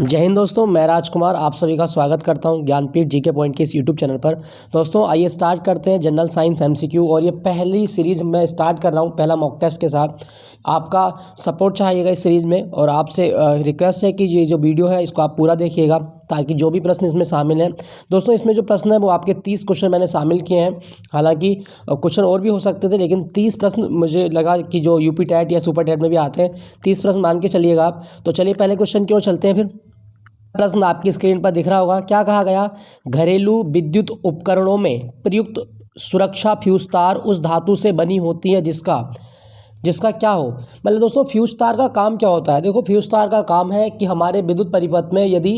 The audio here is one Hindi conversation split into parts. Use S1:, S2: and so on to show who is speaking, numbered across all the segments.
S1: जय हिंद दोस्तों, मैं राजकुमार आप सभी का स्वागत करता हूं ज्ञानपीठ जीके पॉइंट के इस यूट्यूब चैनल पर। दोस्तों आइए स्टार्ट करते हैं जनरल साइंस एमसीक्यू। और ये पहली सीरीज़ मैं स्टार्ट कर रहा हूं पहला मॉक टेस्ट के साथ। आपका सपोर्ट चाहिएगा इस सीरीज़ में और आपसे रिक्वेस्ट है कि ये जो वीडियो है इसको आप पूरा देखिएगा ताकि जो भी प्रश्न इसमें शामिल हैं। दोस्तों इसमें जो प्रश्न है वो आपके 30 क्वेश्चन मैंने शामिल किए हैं। हालांकि क्वेश्चन और भी हो सकते थे लेकिन 30 प्रश्न मुझे लगा कि जो यूपी टेट या सुपर टेट में भी आते हैं 30 प्रश्न मान के चलिएगा आप। तो चलिए पहले क्वेश्चन की ओर चलते हैं। फिर प्रश्न आपकी स्क्रीन पर दिख रहा होगा। क्या कहा गया? घरेलू विद्युत उपकरणों में प्रयुक्त सुरक्षा फ्यूज तार उस धातु से बनी होती है जिसका क्या हो। मतलब दोस्तों फ्यूज तार का काम क्या होता है? देखो फ्यूज तार का काम है कि हमारे विद्युत परिपथ में यदि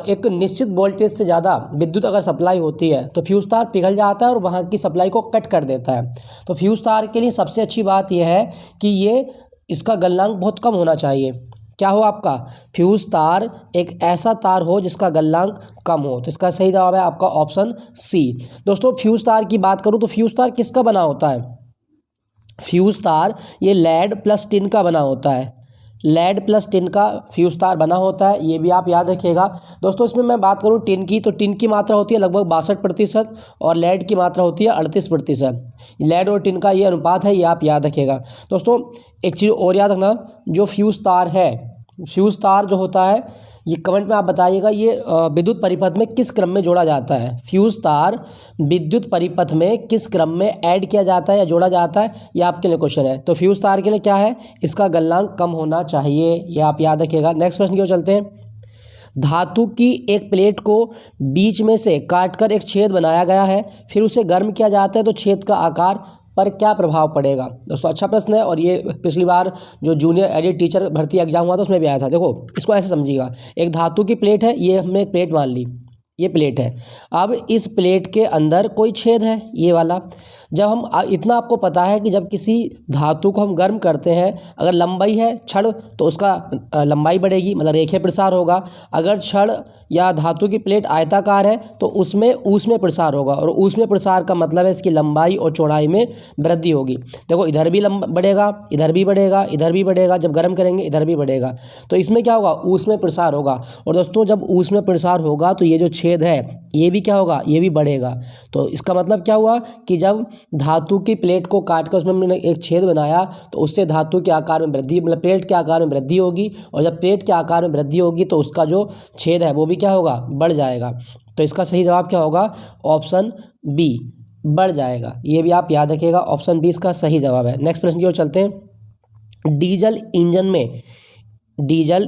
S1: एक निश्चित वोल्टेज से ज़्यादा विद्युत अगर सप्लाई होती है तो फ्यूज तार पिघल जाता है और वहाँ की सप्लाई को कट कर देता है। तो फ्यूज तार के लिए सबसे अच्छी बात यह है कि इसका गलनांक बहुत कम होना चाहिए। क्या हो आपका? फ्यूज तार एक ऐसा तार हो जिसका गलनांक कम हो। तो इसका सही जवाब है आपका ऑप्शन सी। दोस्तों फ्यूज तार की बात करूं तो फ्यूज तार किसका बना होता है? फ्यूज तार ये लेड प्लस टिन का बना होता है। लेड प्लस टिन का फ्यूज तार बना होता है, ये भी आप याद रखिएगा। दोस्तों इसमें मैं बात करूं टिन की तो टिन की मात्रा होती है लगभग 62% और लेड की मात्रा होती है 38%। लेड और टिन का ये अनुपात है, ये आप याद रखिएगा। दोस्तों एक चीज़ और याद रखना, जो फ्यूज तार है, फ्यूज तार जो होता है ये कमेंट में आप बताइएगा ये विद्युत परिपथ में किस क्रम में जोड़ा जाता है। फ्यूज तार विद्युत परिपथ में किस क्रम में ऐड किया जाता है या जोड़ा जाता है, ये आपके लिए क्वेश्चन है। तो फ्यूज तार के लिए क्या है? इसका गलनांक कम होना चाहिए, ये आप याद रखिएगा। नेक्स्ट प्रश्न की ओर चलते हैं। धातु की एक प्लेट को बीच में से काटकर एक छेद बनाया गया है, फिर उसे गर्म किया जाता है तो छेद का आकार पर क्या प्रभाव पड़ेगा? दोस्तों अच्छा प्रश्न है और ये पिछली बार जो जूनियर एडिट टीचर भर्ती एग्जाम हुआ था उसमें भी आया था। देखो इसको ऐसे समझिएगा, एक धातु की प्लेट है, ये हमने एक प्लेट मान ली, ये प्लेट है। अब इस प्लेट के अंदर कोई छेद है, ये वाला। जब हम इतना आपको पता है कि जब किसी धातु को हम गर्म करते हैं, अगर लंबाई है छड़ तो उसका लंबाई बढ़ेगी, मतलब रेखीय प्रसार होगा। अगर छड़ या धातु की प्लेट आयताकार है तो उसमें ऊष्मीय प्रसार होगा और ऊष्मीय प्रसार का मतलब है इसकी लंबाई और चौड़ाई में वृद्धि होगी। देखो इधर भी बढ़ेगा, इधर भी बढ़ेगा, इधर भी बढ़ेगा, जब गर्म करेंगे इधर भी बढ़ेगा। तो इसमें क्या होगा? ऊष्मीय प्रसार होगा। और दोस्तों जब ऊष्मीय प्रसार होगा तो ये जो छेद है ये भी क्या होगा? ये भी बढ़ेगा। तो इसका मतलब क्या हुआ कि जब धातु की प्लेट को काट कर उसमें हमने एक छेद बनाया तो उससे धातु के आकार में वृद्धि, मतलब प्लेट के आकार में वृद्धि होगी। और जब प्लेट के आकार में वृद्धि होगी तो उसका जो छेद है वो भी क्या होगा? बढ़ जाएगा। तो इसका सही जवाब क्या होगा? ऑप्शन बी, बढ़ जाएगा। ये भी आप याद रखिएगा, ऑप्शन बी इसका सही जवाब है। नेक्स्ट प्रश्न की ओर चलते हैं। डीजल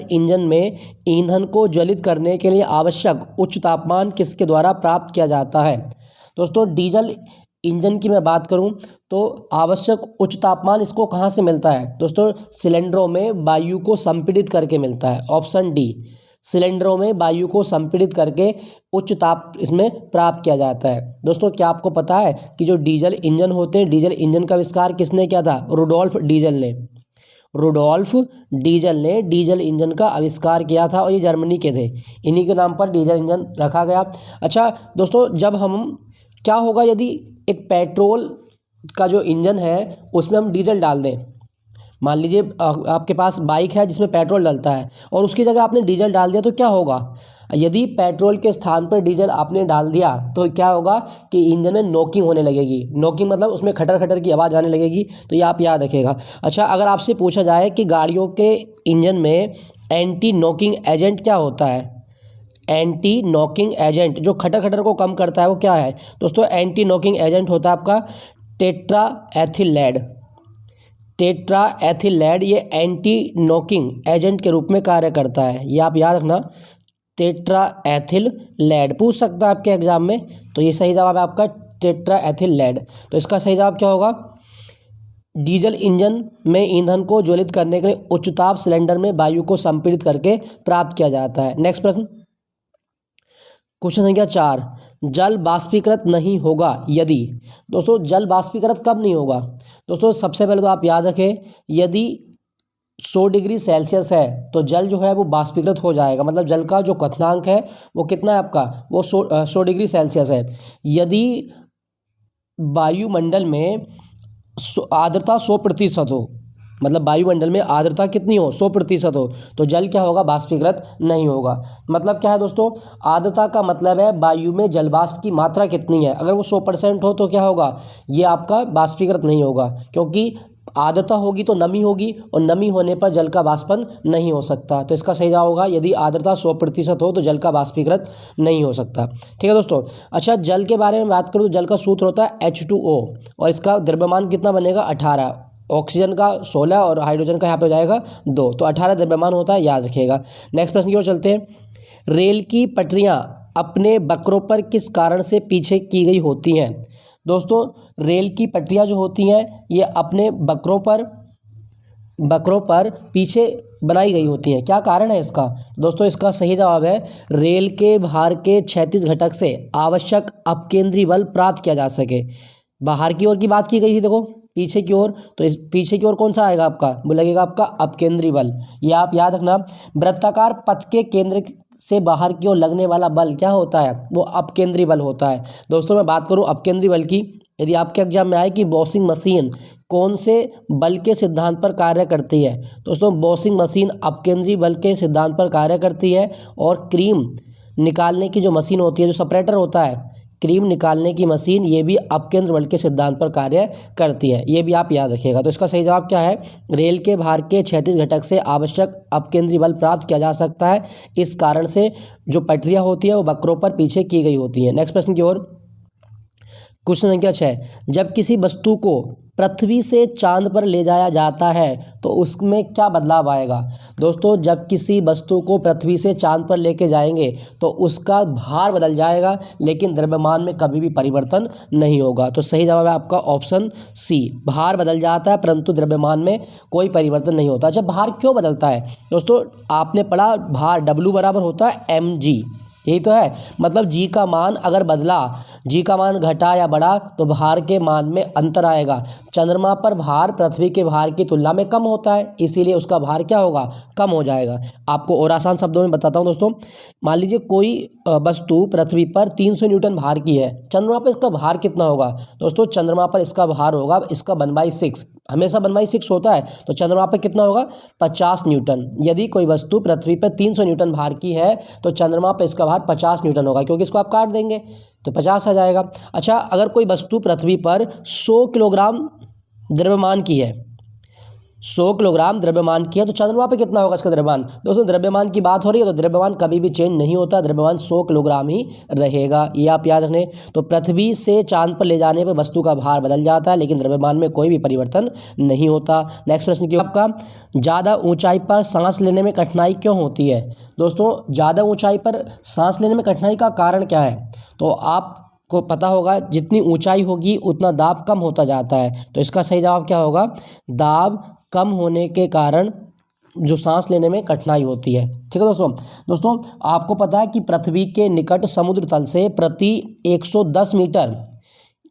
S1: इंजन में ईंधन को ज्वलित करने के लिए आवश्यक उच्च तापमान किसके द्वारा प्राप्त किया जाता है? दोस्तों डीजल इंजन की मैं बात करूं तो आवश्यक उच्च तापमान इसको कहां से मिलता है? दोस्तों सिलेंडरों में वायु को संपीड़ित करके मिलता है, ऑप्शन डी। सिलेंडरों में वायु को संपीड़ित करके उच्च ताप इसमें प्राप्त किया जाता है। दोस्तों क्या आपको पता है कि जो डीजल इंजन होते हैं, डीजल इंजन का आविष्कार किसने किया था? रुडोल्फ डीजल ने डीजल इंजन का आविष्कार किया था और ये जर्मनी के थे। इन्हीं के नाम पर डीजल इंजन रखा गया। अच्छा दोस्तों जब हम क्या होगा यदि एक पेट्रोल का जो इंजन है उसमें हम डीजल डाल दें, मान लीजिए आपके पास बाइक है जिसमें पेट्रोल डलता है और उसकी जगह आपने डीजल डाल दिया तो क्या होगा? यदि पेट्रोल के स्थान पर डीजल आपने डाल दिया तो क्या होगा कि इंजन में नॉकिंग होने लगेगी। नॉकिंग मतलब उसमें खटर खटर की आवाज़ आने लगेगी। तो ये आप याद रखिएगा। अच्छा अगर आपसे पूछा जाए कि गाड़ियों के इंजन में एंटी नॉकिंग एजेंट क्या होता है? एंटी नॉकिंग एजेंट जो खटर खटर को कम करता है वो क्या है? दोस्तों एंटी नॉकिंग एजेंट होता है आपका टेट्रा एथिल ये एंटी नॉकिंग एजेंट के रूप में कार्य करता है। ये आप याद रखना, टेट्रा एथिल लेड पूछ सकता है आपके एग्जाम में। तो ये सही जवाब है आपका टेट्रा एथिल लेड। तो इसका सही जवाब क्या होगा? डीजल इंजन में ईंधन को ज्वलित करने के लिए उच्च ताप सिलेंडर में वायु को संपीड़ित करके प्राप्त किया जाता है। नेक्स्ट प्रश्न, क्वेश्चन संख्या 4। जल वाष्पीकृत नहीं होगा यदि। दोस्तों जल वाष्पीकृत कब नहीं होगा? दोस्तों सबसे पहले तो आप याद रखें, यदि 100 डिग्री सेल्सियस है तो जल जो है वो वाष्पीकृत हो जाएगा। मतलब जल का जो क्वथनांक है वो कितना है आपका? वो 100 डिग्री सेल्सियस है। यदि वायुमंडल में आर्द्रता 100% हो, मतलब वायुमंडल में आर्द्रता कितनी हो, 100% हो, तो जल क्या होगा, बाष्पीकृत नहीं होगा। मतलब क्या है दोस्तों, आर्द्रता का मतलब है वायु में जलवाष्प की मात्रा कितनी है। अगर वो 100% हो तो क्या होगा, ये आपका बाष्पीकृत नहीं होगा, क्योंकि आर्द्रता होगी तो नमी होगी, और नमी होने पर जल का वाष्पन नहीं हो सकता। तो इसका सही जवाब होगा, यदि आर्द्रता 100% हो तो जल का वाष्पीकृत नहीं हो सकता। ठीक है दोस्तों। अच्छा, जल के बारे में बात करूँ तो जल का सूत्र होता है H2O, और इसका द्रव्यमान कितना बनेगा, 18। ऑक्सीजन का 16 और हाइड्रोजन का यहाँ पे हो जाएगा 2, तो 18 द्रव्यमान होता है, याद रखिएगा। नेक्स्ट प्रश्न की ओर चलते हैं। रेल की पटरियाँ अपने वक्रों पर किस कारण से पीछे की गई होती हैं। दोस्तों, रेल की पटरियाँ जो होती हैं ये अपने वक्रों पर पीछे बनाई गई होती हैं। क्या कारण है इसका, दोस्तों इसका सही जवाब है रेल के भार के क्षैतिज घटक से आवश्यक अपकेंद्री बल प्राप्त किया जा सके। बाहर की ओर की बात की गई थी, देखो पीछे की ओर, तो इस पीछे की ओर कौन सा आएगा आपका, वो लगेगा आपका अपकेंद्री बल। ये आप याद रखना। वृत्ताकार पथ के केंद्र से बाहर की ओर लगने वाला बल क्या होता है, वो अपकेंद्री बल होता है। दोस्तों मैं बात करूं अपकेंद्री बल की, यदि आपके एग्जाम में आए कि वॉशिंग मशीन कौन से बल के सिद्धांत पर कार्य करती है, दोस्तों वॉशिंग मशीन अपकेंद्री बल के सिद्धांत पर कार्य करती है। और क्रीम निकालने की जो मशीन होती है, जो सेपरेटर होता है, क्रीम निकालने की मशीन, ये भी अपकेंद्र बल के सिद्धांत पर कार्य करती है। ये भी आप याद रखिएगा। तो इसका सही जवाब क्या है, रेल के भार के क्षैतिज घटक से आवश्यक अपकेंद्री बल प्राप्त किया जा सकता है, इस कारण से जो पटरियाँ होती है वो वक्रों पर पीछे की गई होती हैं। नेक्स्ट प्रश्न की ओर, क्वेश्चन संख्या 6। जब किसी वस्तु को पृथ्वी से चांद पर ले जाया जाता है तो उसमें क्या बदलाव आएगा। दोस्तों जब किसी वस्तु को पृथ्वी से चांद पर लेके जाएंगे तो उसका भार बदल जाएगा, लेकिन द्रव्यमान में कभी भी परिवर्तन नहीं होगा। तो सही जवाब है आपका ऑप्शन सी, भार बदल जाता है परंतु द्रव्यमान में कोई परिवर्तन नहीं होता। जब भार क्यों बदलता है दोस्तों, आपने पढ़ा भार W बराबर होता है mg, यही तो है। मतलब जी का मान अगर बदला, जी का मान घटा या बढ़ा तो भार के मान में अंतर आएगा। चंद्रमा पर भार पृथ्वी के भार की तुलना में कम होता है, इसीलिए उसका भार क्या होगा, कम हो जाएगा। आपको और आसान शब्दों में बताता हूँ दोस्तों। मान लीजिए कोई वस्तु पृथ्वी पर 300 न्यूटन भार की है, चंद्रमा पर इसका भार कितना होगा। दोस्तों चंद्रमा पर इसका भार होगा इसका 1/6, हमेशा 1/6 होता है, तो चंद्रमा पर कितना होगा, 50 न्यूटन। यदि कोई वस्तु पृथ्वी पर 300 न्यूटन भार की है तो चंद्रमा पर इसका भार 50 न्यूटन होगा, क्योंकि इसको आप काट देंगे तो 50 आ जाएगा। अच्छा, अगर कोई वस्तु पृथ्वी पर 100 किलोग्राम द्रव्यमान की है, 100 किलोग्राम द्रव्यमान की है, तो चंद्रमा पे कितना होगा इसका द्रव्यमान। दोस्तों द्रव्यमान की बात हो रही है तो द्रव्यमान कभी भी चेंज नहीं होता, द्रव्यमान 100 किलोग्राम ही रहेगा, ये आप याद रखने। तो पृथ्वी से चांद पर ले जाने पर वस्तु का भार बदल जाता है, लेकिन द्रव्यमान में कोई भी परिवर्तन नहीं होता। नेक्स्ट प्रश्न की आपका, ज़्यादा ऊंचाई पर सांस लेने में कठिनाई क्यों होती है। दोस्तों ज़्यादा ऊंचाई पर सांस लेने में कठिनाई का कारण क्या है, तो आप को पता होगा जितनी ऊंचाई होगी उतना दाब कम होता जाता है। तो इसका सही जवाब क्या होगा, दाब कम होने के कारण जो सांस लेने में कठिनाई होती है। ठीक है दोस्तों आपको पता है कि पृथ्वी के निकट समुद्र तल से प्रति 110 मीटर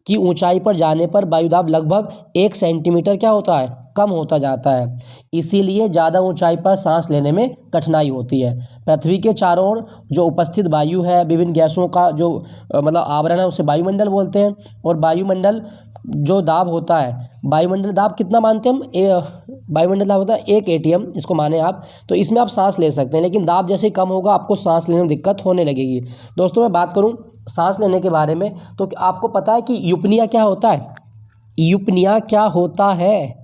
S1: की ऊंचाई पर जाने पर वायुदाब लगभग 1 सेंटीमीटर क्या होता है, कम होता जाता है। इसीलिए ज़्यादा ऊंचाई पर सांस लेने में कठिनाई होती है। पृथ्वी के चारों ओर जो उपस्थित वायु है, विभिन्न गैसों का जो मतलब आवरण है उसे वायुमंडल बोलते हैं। और वायुमंडल जो दाब होता है, वायुमंडल दाब कितना मानते हैं हम, वायुमंडल दाब होता है 1 ATM, इसको माने आप, तो इसमें आप सांस ले सकते हैं, लेकिन दाब जैसे ही कम होगा आपको सांस लेने में दिक्कत होने लगेगी। दोस्तों मैं बात करूं सांस लेने के बारे में, तो आपको पता है कि यूपनिया क्या होता है, यूपनिया क्या होता है,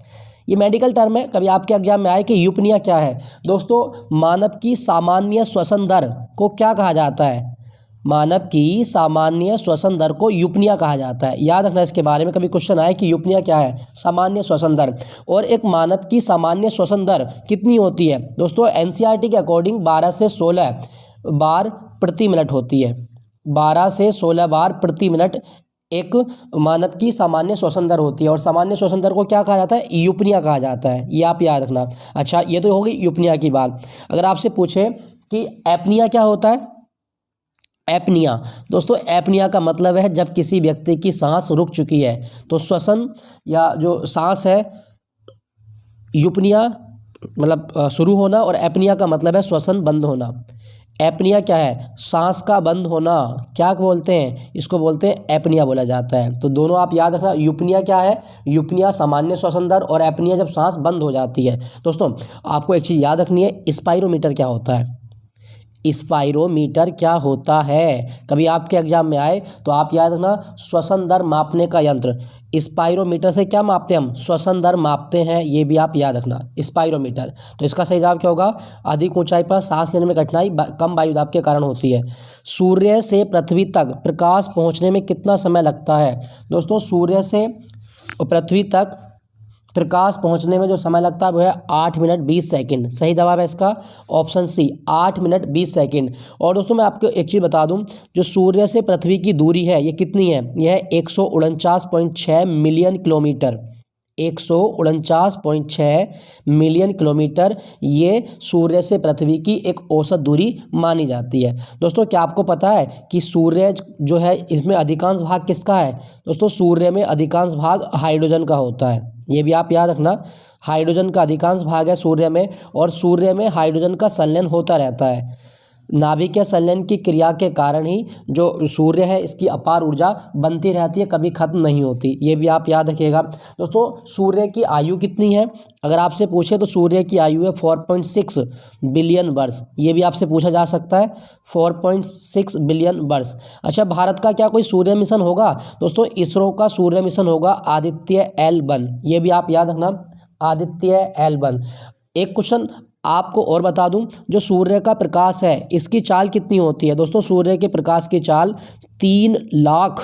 S1: ये मेडिकल टर्म है, कभी आपके एग्जाम में आए कि यूपनिया क्या है। दोस्तों मानव की सामान्य श्वसन दर को क्या कहा जाता है, मानव की सामान्य श्वसन दर को यूपनिया कहा जाता है। याद रखना इसके बारे में, कभी क्वेश्चन आए कि यूपनिया क्या है, सामान्य श्वसन दर। और एक मानव की सामान्य श्वसन दर कितनी होती है दोस्तों, NCERT के अकॉर्डिंग 12 से 16 बार प्रति मिनट होती है, 12 से 16 बार प्रति मिनट एक मानव की सामान्य श्वसन दर होती है। और सामान्य श्वसन दर को क्या कहा जाता है, यूपनिया कहा जाता है, ये आप याद रखना। अच्छा ये तो होगी यूपनिया की बात। अगर आपसे पूछे कि एपनिया क्या होता है, एपनिया, दोस्तों एपनिया का मतलब है जब किसी व्यक्ति की सांस रुक चुकी है, तो श्वसन या जो सांस है, यूपनिया मतलब शुरू होना, और एपनिया का मतलब है श्वसन बंद होना। एपनिया क्या है? सांस का बंद होना। क्या बोलते हैं? इसको बोलते हैं एपनिया बोला जाता है। तो दोनों आप याद रखना। यूपनिया क्या है? यूपनिया सामान्य श्वसन दर, और एपनिया जब सांस बंद हो जाती है। दोस्तों आपको एक चीज़ याद रखनी है, स्पाइरोमीटर क्या होता है? स्पाइरोमीटर क्या होता है? कभी आपके एग्जाम में आए तो आप याद रखना, श्वसन दर मापने का यंत्र। स्पाइरोमीटर से क्या मापते हैं हम? श्वसन दर मापते हैं, ये भी आप याद रखना, स्पाइरोमीटर। तो इसका सही जवाब क्या होगा? अधिक ऊंचाई पर सांस लेने में कठिनाई कम वायु दाब के कारण होती है। सूर्य से पृथ्वी तक प्रकाश पहुंचने में कितना समय लगता है? दोस्तों सूर्य से पृथ्वी तक प्रकाश पहुंचने में जो समय लगता है वो है 8 मिनट 20 सेकंड। सही जवाब है इसका ऑप्शन सी, 8 मिनट 20 सेकंड। और दोस्तों मैं आपको एक चीज़ बता दूं, जो सूर्य से पृथ्वी की दूरी है ये कितनी है? यह है 149.6 मिलियन किलोमीटर। 149.6 मिलियन किलोमीटर ये सूर्य से पृथ्वी की एक औसत दूरी मानी जाती है। दोस्तों क्या आपको पता है कि सूर्य जो है इसमें अधिकांश भाग किसका है? दोस्तों सूर्य में अधिकांश भाग हाइड्रोजन का होता है, ये भी आप याद रखना। हाइड्रोजन का अधिकांश भाग है सूर्य में, और सूर्य में हाइड्रोजन का संलयन होता रहता है। नाभिकीय संलयन की क्रिया के कारण ही जो सूर्य है इसकी अपार ऊर्जा बनती रहती है, कभी खत्म नहीं होती, ये भी आप याद रखिएगा। दोस्तों सूर्य की आयु कितनी है? अगर आपसे पूछे तो सूर्य की आयु है 4.6 बिलियन वर्ष, ये भी आपसे पूछा जा सकता है, 4.6 बिलियन वर्ष। अच्छा भारत का क्या कोई सूर्य मिशन होगा? दोस्तों इसरो का सूर्य मिशन होगा आदित्य L1, ये भी आप याद रखना, आदित्य L1। एक क्वेश्चन आपको और बता दूं, जो सूर्य का प्रकाश है इसकी चाल कितनी होती है? दोस्तों सूर्य के प्रकाश की चाल 3 लाख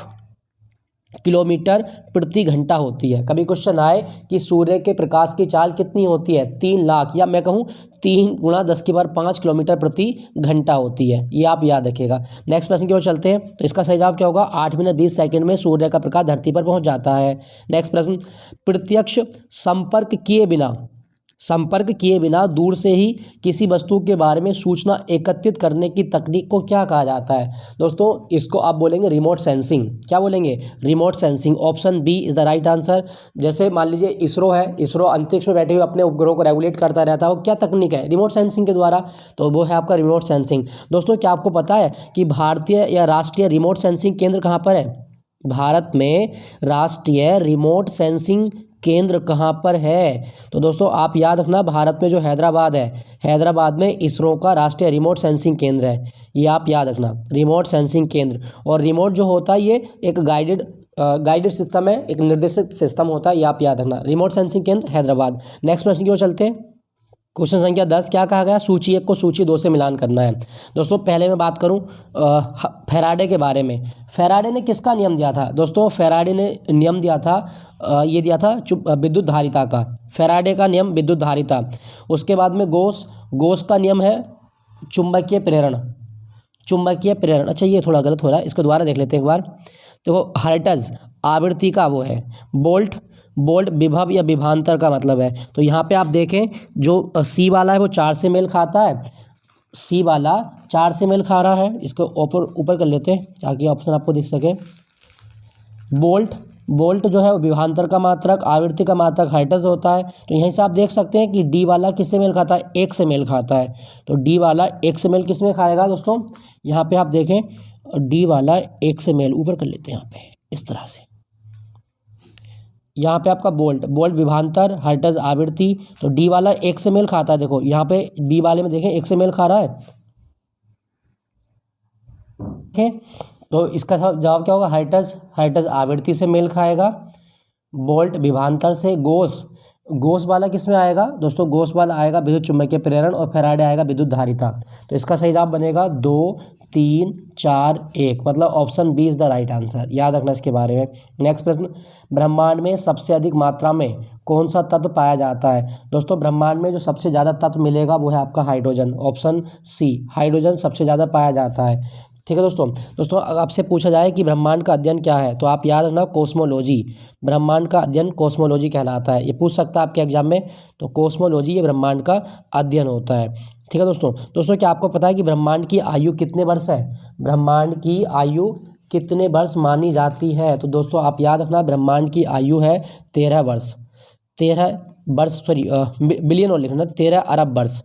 S1: किलोमीटर प्रति घंटा होती है। कभी क्वेश्चन आए कि सूर्य के प्रकाश की चाल कितनी होती है? 3 लाख, या मैं कहूँ 3 × 10⁵ किलोमीटर प्रति घंटा होती है, ये आप याद रखिएगा। नेक्स्ट प्रश्न की ओर चलते हैं। तो इसका सही जवाब क्या होगा? 8 मिनट 20 सेकंड में सूर्य का प्रकाश धरती पर पहुंच जाता है। नेक्स्ट प्रश्न, प्रत्यक्ष संपर्क किए बिना दूर से ही किसी वस्तु के बारे में सूचना एकत्रित करने की तकनीक को क्या कहा जाता है? दोस्तों इसको आप बोलेंगे रिमोट सेंसिंग। क्या बोलेंगे? Remote sensing. Option B is the right answer. जैसे मान लीजिए इसरो है, इसरो अंतरिक्ष में बैठे हुए अपने उपग्रहों को रेगुलेट करता रहता है, वो क्या तकनीक है? रिमोट सेंसिंग के द्वारा, तो वो है आपका रिमोट सेंसिंग। दोस्तों क्या आपको पता है कि भारतीय या राष्ट्रीय रिमोट सेंसिंग केंद्र कहाँ पर है? भारत में राष्ट्रीय रिमोट सेंसिंग केंद्र कहाँ पर है? तो दोस्तों आप याद रखना, भारत में जो हैदराबाद है, हैदराबाद में इसरो का राष्ट्रीय रिमोट सेंसिंग केंद्र है, ये आप याद रखना, रिमोट सेंसिंग केंद्र। और रिमोट जो होता है ये एक गाइडेड सिस्टम है, एक निर्देशित सिस्टम होता है, ये आप याद रखना। रिमोट सेंसिंग केंद्र हैदराबाद। नेक्स्ट प्रश्न की ओर चलते हैं। क्वेश्चन संख्या 10 क्या कहा गया? सूची 1 को सूची 2 से मिलान करना है। दोस्तों पहले मैं बात करूं फैराडे के बारे में। फैराडे ने किसका नियम दिया था? दोस्तों फैराडे ने नियम दिया था, ये दिया था विद्युत धारिता का। फैराडे का नियम विद्युत धारिता। उसके बाद में गोस का नियम है चुंबकीय प्रेरण। अच्छा ये थोड़ा गलत हो रहा है, इसको दोबारा देख लेते हैं एक बार। देखो हर्ट्ज आवृत्ति का वो है। बोल्ट विभव या विभवांतर का मतलब है। तो यहाँ पे आप देखें जो सी वाला है वो 4 से मेल खाता है, सी वाला 4 से मेल खा रहा है। इसको ऊपर कर लेते हैं ताकि ऑप्शन आपको दिख सके। बोल्ट जो है वो विभवांतर का मात्रक, आवृत्ति का मात्रक हर्ट्ज होता है। तो यहीं से आप देख सकते हैं कि डी वाला किससे मेल खाता है? 1 से मेल खाता है। तो डी वाला 1 से मेल किस में खाएगा दोस्तों? यहाँ पे आप देखें डी वाला 1 से मेल, ऊपर कर लेते हैं यहाँ पे इस तरह से। यहाँ पे आपका बोल्ट विभवांतर, हर्ट्ज आवृत्ति, तो डी वाला 1 से मेल खाता है। देखो यहाँ पे डी वाले में देखें 1 से मेल खा रहा है, ठीक है। तो इसका जवाब क्या होगा? हर्ट्ज आवृत्ति से मेल खाएगा, बोल्ट विभवांतर से, गोस वाला किस में आएगा दोस्तों? गोस वाला आएगा विद्युत चुम्बकीय प्रेरण, और फैराडे आएगा विद्युत धारिता। तो इसका सही जवाब बनेगा 2 3 4 1, मतलब option B is the right answer. याद रखना इसके बारे में। नेक्स्ट प्रश्न, ब्रह्मांड में सबसे अधिक मात्रा में कौन सा तत्व पाया जाता है? दोस्तों ब्रह्मांड में जो सबसे ज़्यादा तत्व मिलेगा वो है आपका हाइड्रोजन। ऑप्शन सी, हाइड्रोजन सबसे ज़्यादा पाया जाता है, ठीक है दोस्तों अगर आपसे पूछा जाए कि ब्रह्मांड का अध्ययन क्या है, तो आप याद रखना कॉस्मोलॉजी। ब्रह्मांड का अध्ययन कॉस्मोलॉजी कहलाता है, ये पूछ सकता है आपके एग्जाम में। तो कॉस्मोलॉजी ये ब्रह्मांड का अध्ययन होता है, ठीक है दोस्तों क्या आपको पता है कि ब्रह्मांड की आयु कितने वर्ष है? ब्रह्मांड की आयु कितने वर्ष मानी जाती है? तो दोस्तों आप याद रखना ब्रह्मांड की आयु है 13 वर्ष, बिलियन और लिखना 13 अरब वर्ष,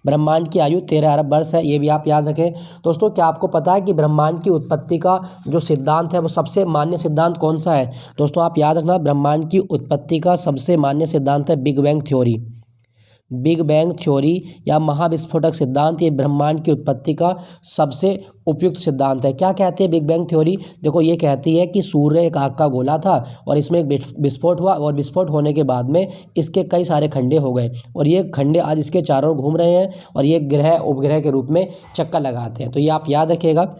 S1: ब्रह्मांड की आयु 13 अरब वर्ष है, ये भी आप याद रखें। दोस्तों क्या आपको पता है कि ब्रह्मांड की उत्पत्ति का जो सिद्धांत है वो सबसे मान्य सिद्धांत कौन सा है? दोस्तों आप याद रखना, ब्रह्मांड की उत्पत्ति का सबसे मान्य सिद्धांत है big bang theory. Big bang theory या महाविस्फोटक सिद्धांत, ये ब्रह्मांड की उत्पत्ति का सबसे उपयुक्त सिद्धांत है। क्या कहती है बिग बैंग थ्योरी? देखो ये कहती है कि सूर्य एक आग का गोला था और इसमें एक विस्फोट हुआ और विस्फोट होने के बाद में इसके कई सारे खंडे हो गए और ये खंडे आज इसके चारों घूम रहे हैं और ये ग्रह उपग्रह के रूप में चक्कर लगाते हैं। तो ये आप याद रखिएगा,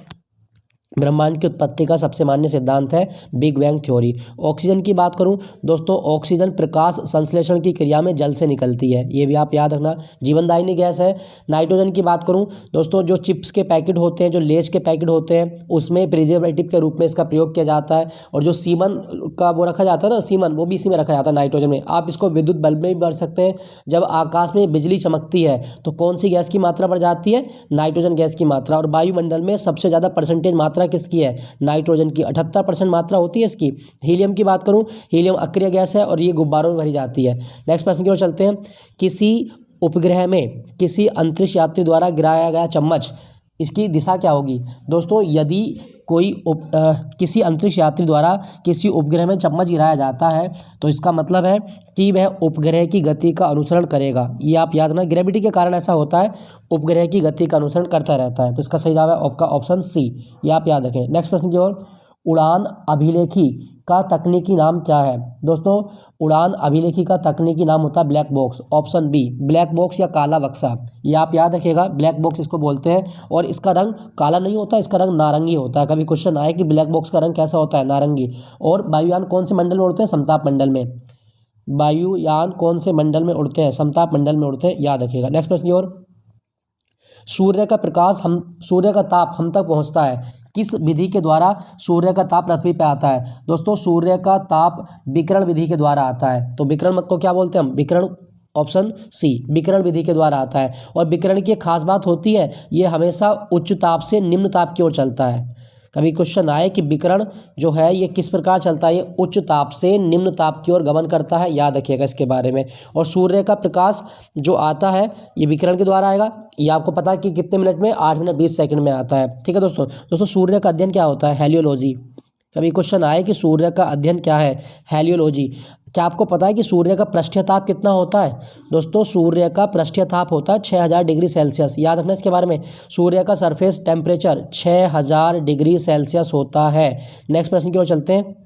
S1: ब्रह्मांड की उत्पत्ति का सबसे मान्य सिद्धांत है बिग बैंग थ्योरी। ऑक्सीजन की बात करूं दोस्तों, ऑक्सीजन प्रकाश संश्लेषण की क्रिया में जल से निकलती है, ये भी आप याद रखना, जीवनदायिनी गैस है। नाइट्रोजन की बात करूं दोस्तों, जो चिप्स के पैकेट होते हैं, जो लेज के पैकेट होते हैं, उसमें प्रिजर्वेटिव के रूप में इसका प्रयोग किया जाता है और जो सीमन का वो रखा जाता है ना, सीमन, वो भी इसी में रखा जाता है नाइट्रोजन में। आप इसको विद्युत बल्ब में भी भर सकते हैं। जब आकाश में बिजली चमकती है तो कौन सी गैस की मात्रा बढ़ जाती है? नाइट्रोजन गैस की मात्रा। और वायुमंडल में सबसे ज़्यादा परसेंटेज मात्रा किसकी है? नाइट्रोजन की, 78% मात्रा होती है इसकी। हीलियम की बात करूं, हीलियम अक्रिय गैस है और ये गुब्बारों में भरी जाती है। नेक्स्ट प्रश्न की ओर चलते हैं। किसी उपग्रह में किसी अंतरिक्ष यात्री द्वारा गिराया गया चम्मच, इसकी दिशा क्या होगी? दोस्तों यदि कोई किसी अंतरिक्ष यात्री द्वारा किसी उपग्रह में चम्मच गिराया जाता है तो इसका मतलब है कि वह उपग्रह की गति का अनुसरण करेगा। ये आप याद रखना, ग्रेविटी के कारण ऐसा होता है, उपग्रह की गति का अनुसरण करता रहता है। तो इसका सही जवाब है आपका ऑप्शन सी, ये आप याद रखें। नेक्स्ट प्रश्न की ओर। उड़ान अभिलेखी का तकनीकी नाम क्या है? दोस्तों उड़ान अभिलेखी का तकनीकी नाम होता है black box, option B, black box या काला बक्सा, ये आप याद रखिएगा, ब्लैक बॉक्स इसको बोलते हैं। और इसका रंग काला नहीं होता, इसका रंग नारंगी होता है। कभी क्वेश्चन आए कि ब्लैक बॉक्स का रंग कैसा होता है? नारंगी। और वायुयान कौन से मंडल में उड़ते हैं? समताप मंडल में। वायुयान कौन से मंडल में उड़ते हैं? समताप मंडल में उड़ते हैं, याद रखिएगा। नेक्स्ट प्रश्न की ओर। सूर्य का ताप हम तक पहुंचता है, किस विधि के द्वारा सूर्य का ताप पृथ्वी पे आता है? दोस्तों सूर्य का ताप विकिरण विधि के द्वारा आता है। तो विकिरण को क्या बोलते हैं हम? विकिरण, ऑप्शन सी, विकिरण विधि के द्वारा आता है। और विकिरण की एक खास बात होती है, ये हमेशा उच्च ताप से निम्न ताप की ओर चलता है। कभी क्वेश्चन आए कि विकिरण जो है ये किस प्रकार चलता है? ये उच्च ताप से निम्न ताप की ओर गमन करता है, याद रखिएगा इसके बारे में। और सूर्य का प्रकाश जो आता है ये विकिरण के द्वारा आएगा। ये आपको पता है कि कितने मिनट में? 8 मिनट 20 सेकंड में आता है। ठीक है दोस्तों सूर्य का अध्ययन क्या होता है? हेलियोलॉजी। कभी क्वेश्चन आए कि सूर्य का अध्ययन क्या है? हेलियोलॉजी। क्या आपको पता है कि सूर्य का पृष्ठीय ताप कितना होता है? दोस्तों सूर्य का पृष्ठीय ताप होता है 6000 डिग्री सेल्सियस, याद रखना इसके बारे में। सूर्य का सरफेस टेम्परेचर 6000 डिग्री सेल्सियस होता है। नेक्स्ट प्रश्न की ओर चलते हैं।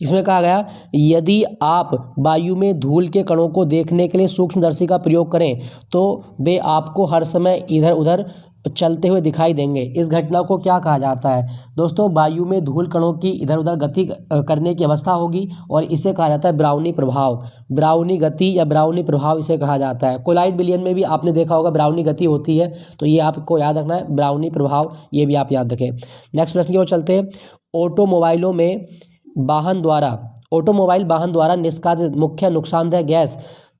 S1: इसमें कहा गया, यदि आप वायु में धूल के कणों को देखने के लिए सूक्ष्मदर्शी का प्रयोग करें तो वे आपको हर समय इधर उधर चलते हुए दिखाई देंगे। इस घटना को क्या कहा जाता है? दोस्तों वायु में धूल कणों की इधर उधर गति करने की अवस्था होगी और इसे कहा जाता है ब्राउनी प्रभाव। ब्राउनी गति या ब्राउनी प्रभाव इसे कहा जाता है। कोलाइड विलयन में भी आपने देखा होगा ब्राउनी गति होती है, तो ये आपको याद रखना है, ब्राउनी प्रभाव, ये भी आप याद रखें। नेक्स्ट प्रश्न की ओर चलते हैं। ऑटोमोबाइल वाहन द्वारा निष्कासित मुख्य नुकसानदेह गैस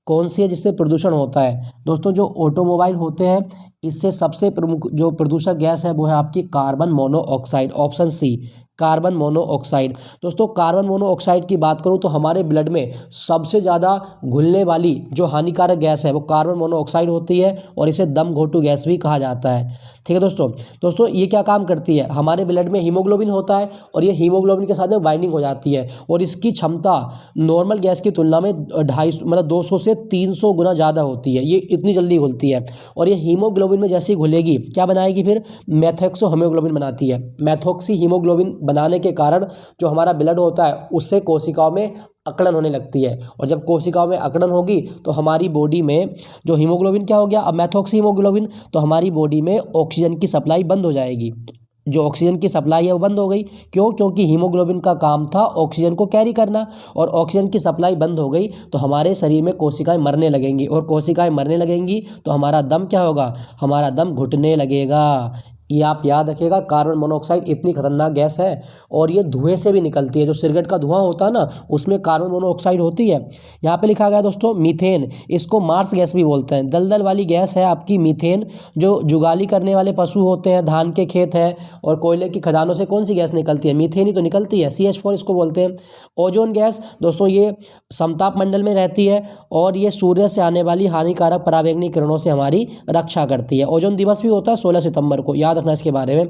S1: कौन सी है जिससे प्रदूषण होता है? दोस्तों जो ऑटोमोबाइल होते हैं इससे सबसे प्रमुख जो प्रदूषक गैस है वो है आपकी carbon monoxide, option C, carbon monoxide. दोस्तों कार्बन मोनोऑक्साइड की बात करूं तो हमारे ब्लड में सबसे ज़्यादा घुलने वाली जो हानिकारक गैस है वो कार्बन मोनोऑक्साइड होती है और इसे दम घोटू गैस भी कहा जाता है। ठीक है दोस्तों ये क्या काम करती है? हमारे ब्लड में हीमोग्लोबिन होता है और ये हीमोग्लोबिन के साथ में बाइंडिंग हो जाती है और इसकी क्षमता नॉर्मल गैस की तुलना में 200 से 300 गुना ज़्यादा होती है। ये इतनी जल्दी घुलती है और ये हीमोग्लोबिन में जैसे ही घुलेगी क्या बनाएगी? फिर मैथोक्सो हीमोग्लोबिन बनाती है। मैथोक्सी हीमोग्लोबिन बनाने के कारण जो हमारा ब्लड होता है उससे कोशिकाओं में अकड़न होने लगती है और जब कोशिकाओं में अकड़न होगी तो हमारी बॉडी में जो हीमोग्लोबिन क्या हो गया? अब मैथोक्सी हीमोग्लोबिन, तो हमारी बॉडी में ऑक्सीजन की सप्लाई बंद हो जाएगी। जो ऑक्सीजन की सप्लाई है वो बंद हो गई। क्यों? क्योंकि हीमोग्लोबिन का काम था ऑक्सीजन को कैरी करना और ऑक्सीजन की सप्लाई बंद हो गई तो हमारे शरीर में कोशिकाएं मरने लगेंगी और कोशिकाएं मरने लगेंगी तो हमारा दम क्या होगा? हमारा दम घुटने लगेगा। ये आप याद रखिएगा, कार्बन मोनोऑक्साइड इतनी खतरनाक गैस है और ये धुएं से भी निकलती है। जो सिगरेट का धुआं होता है ना, उसमें कार्बन मोनोऑक्साइड होती है। यहाँ पे लिखा गया दोस्तों मीथेन, इसको मार्स गैस भी बोलते हैं। दलदल वाली गैस है आपकी मीथेन। जो जुगाली करने वाले पशु होते हैं, धान के खेत हैं और कोयले की खदानों से कौन सी गैस निकलती है? मीथेन ही तो निकलती है। CH4 इसको बोलते हैं। ओजोन गैस दोस्तों ये समताप मंडल में रहती है और ये सूर्य से आने वाली हानिकारक पराबैंगनी किरणों से हमारी रक्षा करती है। ओजोन दिवस भी होता है 16 सितंबर को, याद रखना इसके बारे में।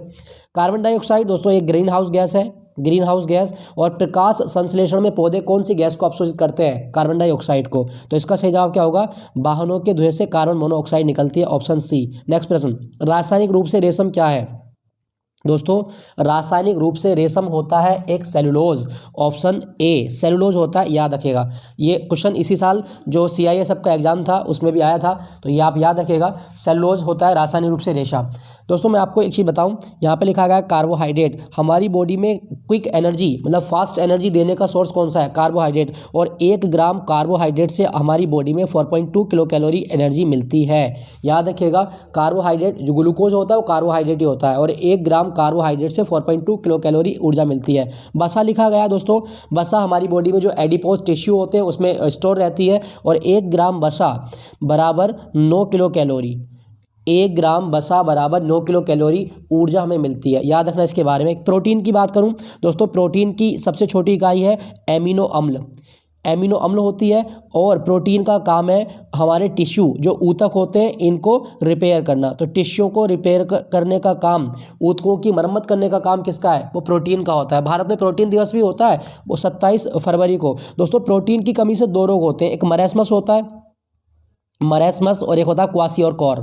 S1: कार्बन डाइऑक्साइड दोस्तों एक ग्रीन हाउस गैस है, ग्रीन हाउस गैस। और प्रकाश संश्लेषण में पौधे कौन सी गैस को अवशोषित करते हैं? कार्बन डाइऑक्साइड को। तो इसका सही जवाब क्या होगा? वाहनों के धुएं से कार्बन मोनोऑक्साइड निकलती है, ऑप्शन सी। नेक्स्ट प्रश्न, रासायनिक रूप से रेशम क्या है? दोस्तों रासायनिक रूप से रेशम होता है एक सेलुलोज, ऑप्शन ए सेलुलोज होता है, याद रखिएगा। ये क्वेश्चन इसी साल जो CISF का एग्जाम था उसमें भी आया था, तो ये आप याद रखिएगा, सेलुलोज होता है रासायनिक रूप से रेशा। दोस्तों मैं आपको एक चीज़ बताऊं, यहाँ पे लिखा गया है कार्बोहाइड्रेट। हमारी बॉडी में क्विक एनर्जी मतलब फास्ट एनर्जी देने का सोर्स कौन सा है? कार्बोहाइड्रेट। और 1 ग्राम कार्बोहाइड्रेट से हमारी बॉडी में 4.2 किलो कैलोरी एनर्जी मिलती है, याद रखिएगा। कार्बोहाइड्रेट जो ग्लूकोज होता है वो कार्बोहाइड्रेट ही होता है और 1 ग्राम कार्बोहाइड्रेट से 4.2 किलो कैलोरी ऊर्जा मिलती है। वसा लिखा गया दोस्तों, वसा हमारी बॉडी में जो एडिपोज टिश्यू होते हैं उसमें स्टोर रहती है और 1 ग्राम वसा बराबर 9 किलो कैलोरी, 1 ग्राम वसा बराबर 9 किलो कैलोरी ऊर्जा हमें मिलती है, याद रखना इसके बारे में। प्रोटीन की बात करूं दोस्तों, प्रोटीन की सबसे छोटी इकाई है एमिनो अम्ल, एमिनो अम्ल होती है। और प्रोटीन का काम है हमारे टिश्यू जो ऊतक होते हैं इनको रिपेयर करना। तो टिश्यू को रिपेयर करने का काम, ऊतकों की मरम्मत करने का काम किसका है? वो प्रोटीन का होता है। भारत में प्रोटीन दिवस भी होता है, वो 27 फरवरी को। दोस्तों प्रोटीन की कमी से 2 रोग होते हैं, एक मरेस्मस होता है, मरेस्मस, और एक होता है क्वासियोरकॉर,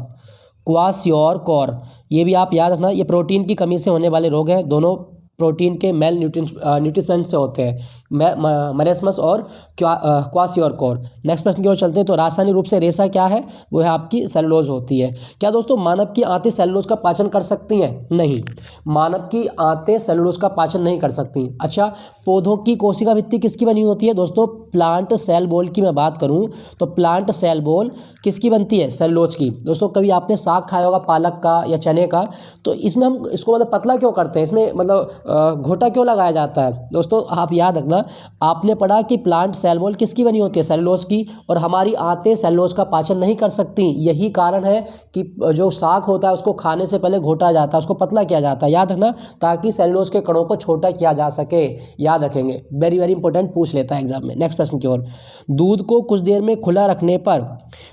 S1: क्वासियोरकॉर। ये भी आप याद रखना, ये प्रोटीन की कमी से होने वाले रोग हैं, दोनों प्रोटीन के मेल न्यूट्रिशमेंट से होते हैं, मरेस्मस और क्वासियोरकॉर। नेक्स्ट प्रश्न की ओर चलते हैं। तो रासायनिक रूप से रेशा क्या है? वो है आपकी सेलुलोज होती है। क्या दोस्तों मानव की आंतें सेलुलोज का पाचन कर सकती हैं? नहीं, मानव की आंतें सेलुलोज का पाचन नहीं कर सकती। अच्छा, पौधों की कोशिका भित्ति किसकी बनी होती है? दोस्तों प्लांट सेल बॉल की मैं बात करूं तो प्लांट सेल बॉल किसकी बनती है? सेलुलोज की। दोस्तों कभी आपने साग खाया होगा पालक का या चने का, तो इसमें हम इसको मतलब पतला क्यों करते हैं? इसमें मतलब घोटा क्यों लगाया जाता है? दोस्तों आप याद रखना, आपने पढ़ा कि प्लांट सेल वॉल किसकी बनी होती है? सेलुलोज की। और हमारी आंतें सेलुलोज का पाचन नहीं कर सकती, यही कारण है कि जो साग होता है उसको खाने से पहले घोटा जाता है, उसको पतला किया जाता है, याद रखना, ताकि सेलुलोज के कणों को छोटा किया जा सके। याद रखेंगे, वेरी वेरी इंपॉर्टेंट, पूछ लेता है एग्जाम में। नेक्स्ट प्रश्न की ओर। दूध को कुछ देर में खुला रखने पर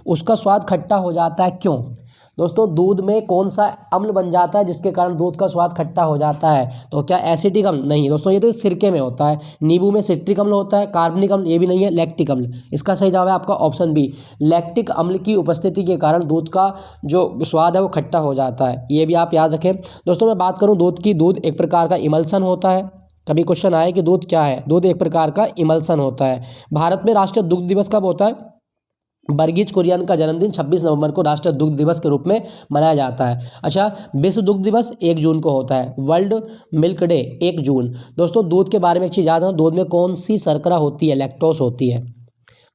S1: उसका स्वाद खट्टा हो जाता है, क्यों? दोस्तों दूध में कौन सा अम्ल बन जाता है जिसके कारण दूध का स्वाद खट्टा हो जाता है? तो क्या एसिटिक अम्ल? नहीं दोस्तों, ये तो सिरके में होता है। नींबू में सिट्रिक अम्ल होता है। कार्बनिक अम्ल ये भी नहीं है, लैक्टिक अम्ल। इसका सही जवाब है आपका ऑप्शन बी, लैक्टिक अम्ल की उपस्थिति के कारण दूध का जो स्वाद है वो खट्टा हो जाता है, ये भी आप याद रखें। दोस्तों मैं बात करूँ दूध की, दूध एक प्रकार का इमल्सन होता है। कभी क्वेश्चन आए कि दूध क्या है? दूध एक प्रकार का इमल्सन होता है। भारत में राष्ट्रीय दुग्ध दिवस कब होता है? बर्गीज कुरियन का जन्मदिन 26 नवंबर को राष्ट्रीय दुग्ध दिवस के रूप में मनाया जाता है। अच्छा, विश्व दुग्ध दिवस 1 जून को होता है। वर्ल्ड मिल्क डे 1 जून। दोस्तों दूध के बारे में एक चीज़ याद रखना, दूध में कौन सी शर्करा होती है? लैक्टोस होती है।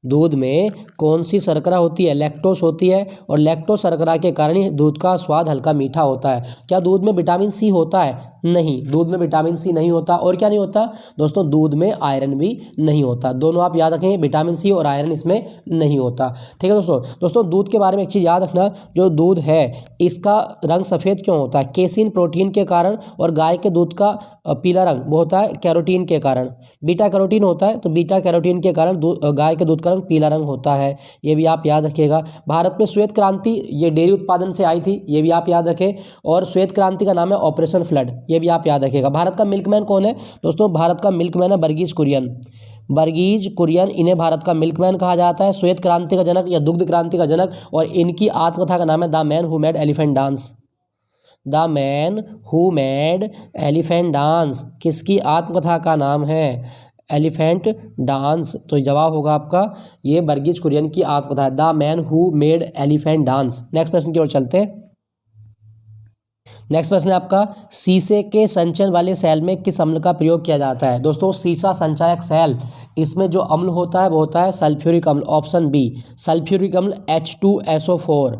S1: दूध में कौन सी शर्करा होती है? लैक्टोस होती है। और लैक्टोस शर्करा के कारण ही दूध का स्वाद हल्का मीठा होता है। क्या दूध में विटामिन सी होता है? नहीं, दूध में विटामिन सी नहीं होता। और क्या नहीं होता दोस्तों? दूध में आयरन भी नहीं होता। दोनों आप याद रखें, विटामिन सी और आयरन इसमें नहीं होता। ठीक है दोस्तों दूध के बारे में एक चीज़ याद रखना, जो दूध है इसका रंग सफ़ेद क्यों होता है? केसिन प्रोटीन के कारण। और गाय के दूध का पीला रंग वो होता है कैरोटीन के कारण। बीटा कैरोटीन होता है, तो बीटा कैरोटीन के कारण गाय के दूध का रंग पीला रंग होता है, ये भी आप याद रखिएगा। भारत में श्वेत क्रांति ये डेयरी उत्पादन से आई थी, ये भी आप याद रखें। और श्वेत क्रांति का नाम है ऑपरेशन फ्लड, ये भी आप याद रखिएगा। भारत का मिल्कमैन कौन है? दोस्तों भारत का मिल्कमैन है बर्गीज कुरियन। बर्गीज कुरियन, इन्हें भारत का मिल्कमैन कहा जाता है, श्वेत क्रांति का जनक या दुग्ध क्रांति का जनक। और इनकी आत्मकथा का नाम है the man who made elephant dance. The man who made elephant dance किसकी आत्मकथा का नाम है? Elephant dance. तो जवाब होगा आपका ये बर्गीज कुरियन की आत्मकथा है, the man who made elephant dance. Next प्रश्न की ओर चलते हैं। नेक्स्ट प्रश्न है आपका, शीशे के संचयन वाले सेल में किस अम्ल का प्रयोग किया जाता है? दोस्तों शीशा संचायक सेल, इसमें जो अम्ल होता है वो होता है सल्फ्यूरिक अम्ल, ऑप्शन बी सल्फ्यूरिक अम्ल H2SO4।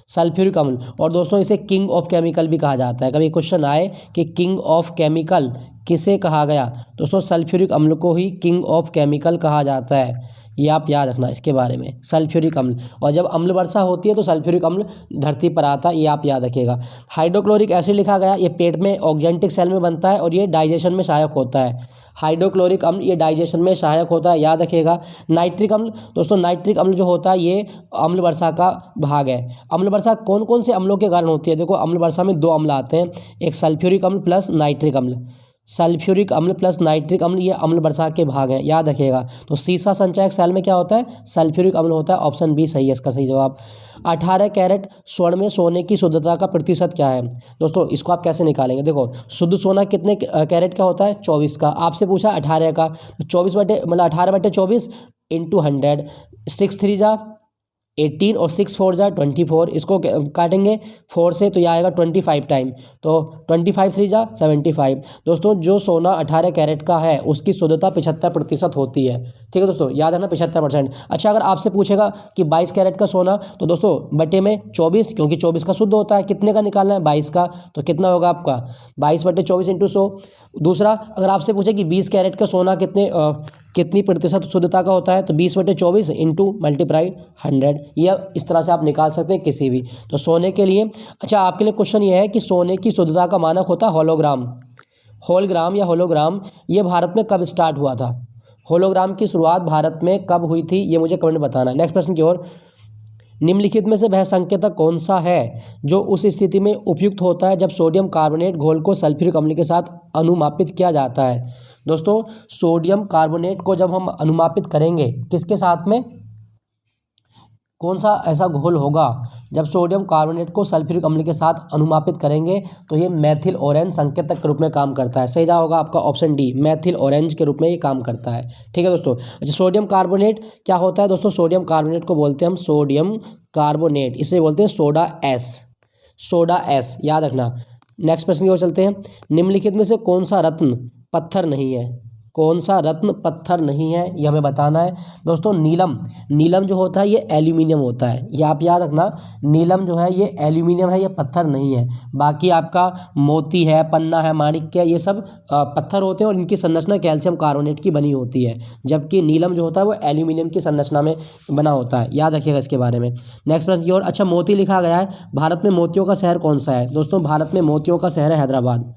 S1: सल्फ्यूरिक अम्ल। और दोस्तों इसे किंग ऑफ केमिकल भी कहा जाता है। कभी क्वेश्चन आए कि किंग ऑफ केमिकल किसे कहा गया, दोस्तों सल्फ्यूरिक अम्ल को ही किंग ऑफ केमिकल कहा जाता है। ये आप याद रखना इसके बारे में, सल्फ्यूरिक अम्ल। और जब अम्ल वर्षा होती है तो सल्फ्यूरिक अम्ल धरती पर आता है, ये आप याद रखिएगा। हाइड्रोक्लोरिक एसिड लिखा गया, ये पेट में ऑक्जेंटिक सेल में बनता है और ये डाइजेशन में सहायक होता है। हाइड्रोक्लोरिक अम्ल ये डाइजेशन में सहायक होता है, याद रखिएगा। नाइट्रिक अम्ल, दोस्तों नाइट्रिक अम्ल जो होता है ये अम्ल वर्षा का भाग है। अम्ल वर्षा कौन कौन से अम्लों के कारण होती है, देखो अम्ल वर्षा में दो अम्ल आते हैं, एक सल्फ्यूरिक अम्ल प्लस नाइट्रिक अम्ल। सल्फ्यूरिक अम्ल प्लस नाइट्रिक अम्ल ये अम्ल वर्षा के भाग हैं, याद रखिएगा। तो सीसा संचयक सेल में क्या होता है, सल्फ्यूरिक अम्ल होता है। ऑप्शन बी सही है इसका सही जवाब। 18 कैरेट स्वर्ण में सोने की शुद्धता का प्रतिशत क्या है, दोस्तों इसको आप कैसे निकालेंगे। देखो शुद्ध सोना कितने कैरेट का होता है, 24 का। आपसे पूछा 18 का, तो 18/24 इंटू 100, 6 3 जा 18 और 6 4 जा 24। इसको काटेंगे 4 से तो यह आएगा 25 टाइम, तो 25 3 जा 75। दोस्तों जो सोना 18 कैरेट का है उसकी शुद्धता 75% होती है, ठीक है दोस्तों, याद है ना 75%। अच्छा अगर आपसे पूछेगा कि 22 कैरेट का सोना, तो दोस्तों बटे में 24, क्योंकि 24 का शुद्ध होता है, कितने का निकालना है 22 का, तो कितना होगा आपका 22/24 इंटू 100। दूसरा अगर आपसे पूछे कि 20 कैरेट का सोना कितनी प्रतिशत शुद्धता का होता है, तो 20/24 इंटू मल्टीप्लाई 100। यह इस तरह से आप निकाल सकते हैं किसी भी। तो सोने के लिए, अच्छा आपके लिए क्वेश्चन ये है कि सोने की शुद्धता का मानक होता है होलोग्राम। होलग्राम या होलोग्राम, ये भारत में कब स्टार्ट हुआ था, होलोग्राम की शुरुआत भारत में कब हुई थी, ये मुझे कमेंट में बताना। नेक्स्ट प्रश्न की ओर, निम्नलिखित में से वह संकेतक कौन सा है जो उस स्थिति में उपयुक्त होता है जब सोडियम कार्बोनेट घोल को सल्फ्यूरिक अम्ल के साथ अनुमापित किया जाता है। दोस्तों सोडियम कार्बोनेट को जब हम अनुमापित करेंगे किसके साथ में, कौन सा ऐसा घोल होगा जब सोडियम कार्बोनेट को सल्फ्यूरिक अम्ल के साथ अनुमापित करेंगे, तो ये मेथिल ऑरेंज संकेतक के रूप में काम करता है। सही जवाब होगा आपका ऑप्शन डी, मेथिल ऑरेंज के रूप में ये काम करता है, ठीक है दोस्तों। अच्छा सोडियम कार्बोनेट क्या होता है, दोस्तों सोडियम कार्बोनेट को बोलते हैं हम सोडियम कार्बोनेट, इसे बोलते हैं सोडा एस, सोडा एस, याद रखना। नेक्स्ट प्रश्न की ओर चलते हैं, निम्नलिखित में से कौन सा रत्न पत्थर नहीं है, कौन सा रत्न पत्थर नहीं है, ये हमें बताना है। दोस्तों नीलम, नीलम जो होता है ये एल्यूमिनियम होता है, ये आप याद रखना। नीलम जो है ये एल्यूमिनियम है, ये पत्थर नहीं है। बाकी आपका मोती है, पन्ना है, माणिक्य, ये सब पत्थर होते हैं और इनकी संरचना कैल्शियम कार्बोनेट की बनी होती है, जबकि नीलम जो होता है वो एल्यूमिनियम की संरचना में बना होता है, याद रखिएगा इसके बारे में। नेक्स्ट प्रश्न की ओर, अच्छा मोती लिखा गया है, भारत में मोतियों का शहर कौन सा है, दोस्तों भारत में मोतियों का शहर है हैदराबाद।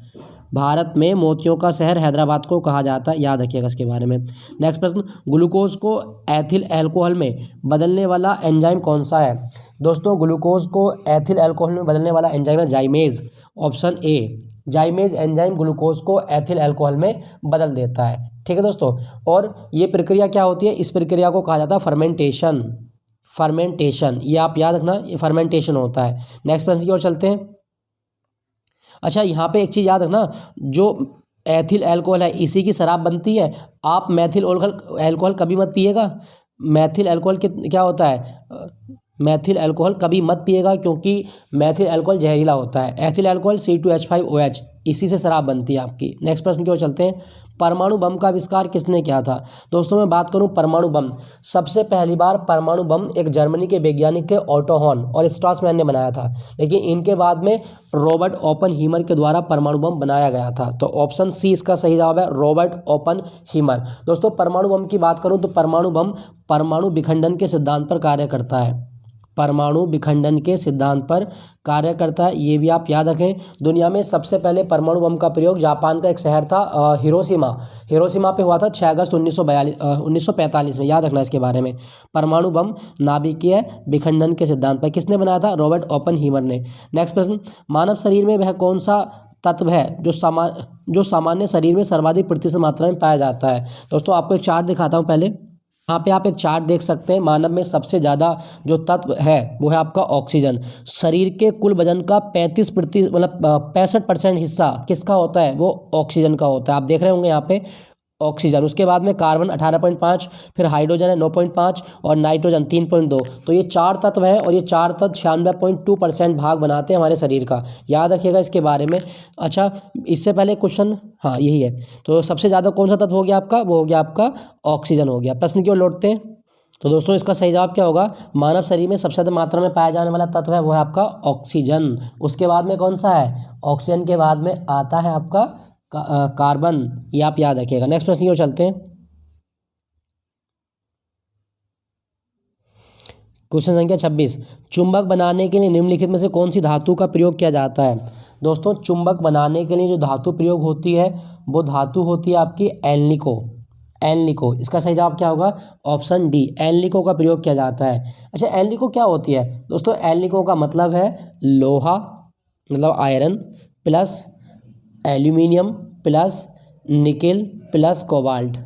S1: भारत में मोतियों का शहर हैदराबाद को कहा जाता है, याद रखिएगा इसके बारे में। नेक्स्ट प्रश्न, ग्लूकोज को एथिल अल्कोहल में बदलने वाला एंजाइम कौन सा है, दोस्तों ग्लूकोज को एथिल अल्कोहल में बदलने वाला एंजाइम है जाइमेज, ऑप्शन ए, जाइमेज एंजाइम ग्लूकोज को एथिल अल्कोहल में बदल देता है, ठीक है दोस्तों। और ये प्रक्रिया क्या होती है, इस प्रक्रिया को कहा जाता है फर्मेंटेशन, फर्मेंटेशन, ये आप याद रखना, ये फर्मेंटेशन होता है। नेक्स्ट प्रश्न की ओर चलते हैं। अच्छा यहाँ पे एक चीज़ याद रखना, जो एथिल अल्कोहल है इसी की शराब बनती है। आप मेथिल अल्कोहल कभी मत पिएगा, मेथिल अल्कोहल क्या होता है, मेथिल अल्कोहल कभी मत पिएगा, क्योंकि मेथिल अल्कोहल जहरीला होता है। एथिल अल्कोहल C2H5OH, इसी से शराब बनती है आपकी। नेक्स्ट प्रश्न की ओर चलते हैं, परमाणु बम का आविष्कार किसने किया था, दोस्तों मैं बात करूं परमाणु बम, सबसे पहली बार परमाणु बम एक जर्मनी के वैज्ञानिक थे ऑटो हॉर्न और स्ट्रासमैन ने बनाया था, लेकिन इनके बाद में रॉबर्ट ओपनहीमर के द्वारा परमाणु बम बनाया गया था। तो ऑप्शन सी इसका सही जवाब है, रॉबर्ट ओपनहीमर। दोस्तों परमाणु बम की बात करूं तो परमाणु बम परमाणु विखंडन के सिद्धांत पर कार्य करता है, परमाणु विखंडन के सिद्धांत पर कार्य करता है, ये भी आप याद रखें। दुनिया में सबसे पहले परमाणु बम का प्रयोग जापान का एक शहर था हिरोशिमा पे हुआ था 6 अगस्त 1945 में, याद रखना इसके बारे में। परमाणु बम नाभिकीय विखंडन के सिद्धांत पर किसने बनाया था, रॉबर्ट ओपनहीमर ने। नेक्स्ट प्रश्न, मानव शरीर में वह कौन सा तत्व है जो सामान्य शरीर में सर्वाधिक प्रतिशत मात्रा में पाया जाता है। दोस्तों आपको एक चार्ट दिखाता हूँ पहले, यहाँ पे आप एक चार्ट देख सकते हैं। मानव में सबसे ज़्यादा जो तत्व है वो है आपका ऑक्सीजन। शरीर के कुल वजन का 65% हिस्सा किसका होता है, वो ऑक्सीजन का होता है। आप देख रहे होंगे यहाँ पे ऑक्सीजन, उसके बाद में कार्बन 18.5, फिर हाइड्रोजन है 9.5 और नाइट्रोजन 3.2। तो ये 4 तत्व हैं और ये 4 तत्व 96.2% भाग बनाते हैं हमारे शरीर का, याद रखिएगा इसके बारे में। अच्छा इससे पहले क्वेश्चन, हाँ यही है, तो सबसे ज़्यादा कौन सा तत्व हो गया आपका, वो हो गया आपका ऑक्सीजन हो गया। प्रश्न की ओर लौटते हैं। तो दोस्तों इसका सही जवाब क्या होगा, मानव शरीर में सबसे ज़्यादा मात्रा में पाया जाने वाला तत्व है वो है आपका ऑक्सीजन। उसके बाद में कौन सा है, ऑक्सीजन के बाद में आता है आपका कार्बन, ये आप याद रखिएगा। नेक्स्ट प्रश्न की ओर चलते हैं। क्वेश्चन संख्या 26, चुंबक बनाने के लिए निम्नलिखित में से कौन सी धातु का प्रयोग किया जाता है। दोस्तों चुंबक बनाने के लिए जो धातु प्रयोग होती है वो धातु होती है आपकी एल्निको। एल्निको, इसका सही जवाब क्या होगा, ऑप्शन डी, एल्निको का प्रयोग किया जाता है। अच्छा एल्निको क्या होती है दोस्तों, एल्निको का मतलब है लोहा मतलब iron plus aluminium plus nickel plus cobalt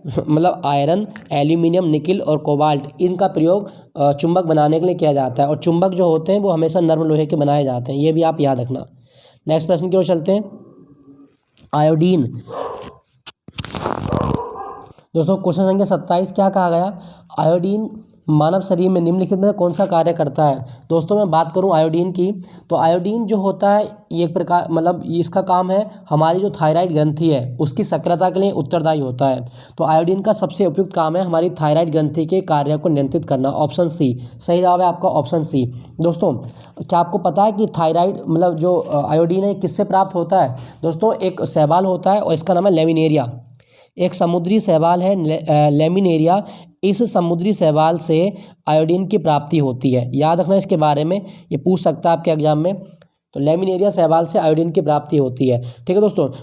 S1: मतलब आयरन, एल्यूमिनियम, निकिल और कोबाल्ट, इनका प्रयोग चुंबक बनाने के लिए किया जाता है। और चुंबक जो होते हैं वो हमेशा नर्म लोहे के बनाए जाते हैं, ये भी आप याद रखना। नेक्स्ट प्रश्न की ओर चलते हैं। आयोडीन, दोस्तों क्वेश्चन संख्या 27 क्या कहा गया, आयोडीन मानव शरीर में निम्नलिखित में कौन सा कार्य करता है। दोस्तों मैं बात करूं आयोडीन की, तो आयोडीन जो होता है ये एक प्रकार मतलब इसका काम है हमारी जो थायराइड ग्रंथि है उसकी सक्रियता के लिए उत्तरदायी होता है। तो आयोडीन का सबसे उपयुक्त काम है हमारी थायराइड ग्रंथि के कार्य को नियंत्रित करना, ऑप्शन सी, सही जवाब है आपका ऑप्शन सी। दोस्तों क्या आपको पता है कि थायराइड मतलब जो आयोडीन है किससे प्राप्त होता है। दोस्तों एक शैवाल होता है और इसका नाम है लेमिनेरिया, एक समुद्री शैवाल है लेमिनेरिया, इस समुद्री शैवाल से आयोडीन की प्राप्ति होती है, याद रखना इसके बारे में, ये पूछ सकता है आपके एग्जाम में। तो लेमिनेरिया शैवाल से आयोडीन की प्राप्ति होती है, ठीक है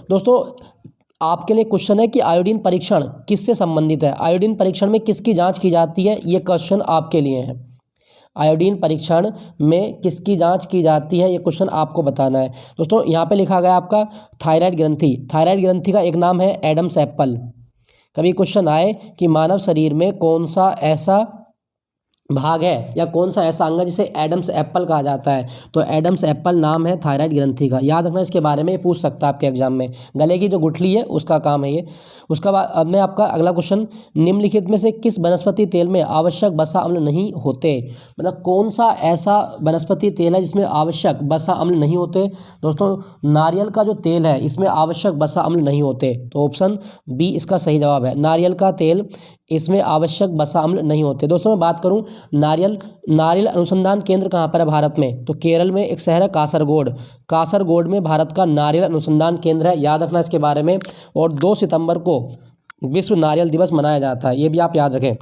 S1: दोस्तों आपके लिए क्वेश्चन है कि आयोडीन परीक्षण किससे संबंधित है, आयोडीन परीक्षण में किसकी जांच की जाती है, ये क्वेश्चन आपके लिए है। आयोडीन परीक्षण में किसकी जांच की जाती है ये क्वेश्चन आपको बताना है। दोस्तों यहाँ पे लिखा गया आपका थायराइड ग्रंथि, थायराइड ग्रंथि का एक नाम है एडम्स एप्पल। कभी क्वेश्चन आए कि मानव शरीर में कौन सा ऐसा भाग है या कौन सा ऐसा अंग है जिसे एडम्स एप्पल कहा जाता है, तो एडम्स एप्पल नाम है थायराइड ग्रंथि का, याद रखना इसके बारे में, पूछ सकता है आपके एग्जाम में। गले की जो गुठली है उसका काम है ये। उसका बाद अब मैं आपका अगला क्वेश्चन, निम्नलिखित में से किस वनस्पति तेल में आवश्यक वसा अम्ल नहीं होते, मतलब कौन सा ऐसा वनस्पति तेल है जिसमें आवश्यक वसा अम्ल नहीं होते। दोस्तों नारियल का जो तेल है इसमें आवश्यक वसा अम्ल नहीं होते, तो ऑप्शन बी इसका सही जवाब है, नारियल का तेल इसमें आवश्यक वसा अम्ल नहीं होते। दोस्तों मैं बात करूं नारियल अनुसंधान केंद्र कहाँ पर है भारत में, तो केरल में एक शहर है कासरगोड, कासरगोड में भारत का नारियल अनुसंधान केंद्र है, याद रखना इसके बारे में। और 2 सितंबर को विश्व नारियल दिवस मनाया जाता है, ये भी आप याद रखें।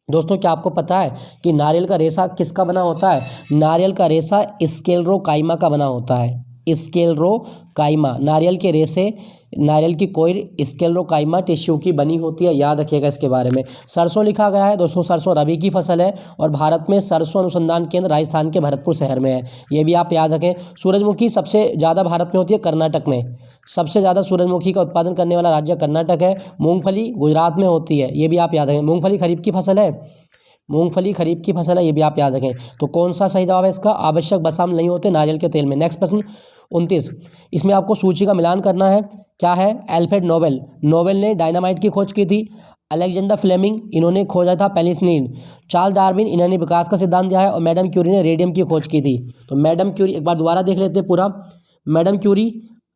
S1: दोस्तों क्या आपको पता है कि नारियल का रेशा किसका बना होता है, नारियल का रेशा स्क्लेरोकाइमा का बना होता है, स्क्लेरोकाइमा, नारियल के रेशे, नारियल की कोइल स्क्लेरोकाइमा टिश्यू की बनी होती है, याद रखिएगा इसके बारे में। सरसों लिखा गया है, दोस्तों सरसों रबी की फसल है और भारत में सरसों अनुसंधान केंद्र राजस्थान के भरतपुर शहर में है, ये भी आप याद रखें। सूरजमुखी सबसे ज़्यादा भारत में होती है कर्नाटक में, सबसे ज़्यादा सूरजमुखी का उत्पादन करने वाला राज्य कर्नाटक है। मूंगफली गुजरात में होती है, ये भी आप याद रखें। मूंगफली खरीफ की फसल है, मूंगफली खरीफ की फसल है, ये भी आप याद रखें। तो कौन सा सही जवाब है इसका, आवश्यक वसा अम्ल नहीं होते नारियल के तेल में। नेक्स्ट प्रश्न 29, इसमें आपको सूची का मिलान करना है, क्या है, अल्फ्रेड नोबेल, नोबेल ने डायनामाइट की खोज की थी। अलेक्जेंडर फ्लेमिंग, इन्होंने खोजा था पेनिसिलिन। चार्ल्स डार्विन, इन्होंने विकास का सिद्धांत दिया है। और मैडम क्यूरी ने रेडियम की खोज की थी। तो मैडम क्यूरी एक बार दोबारा देख लेते हैं पूरा, मैडम क्यूरी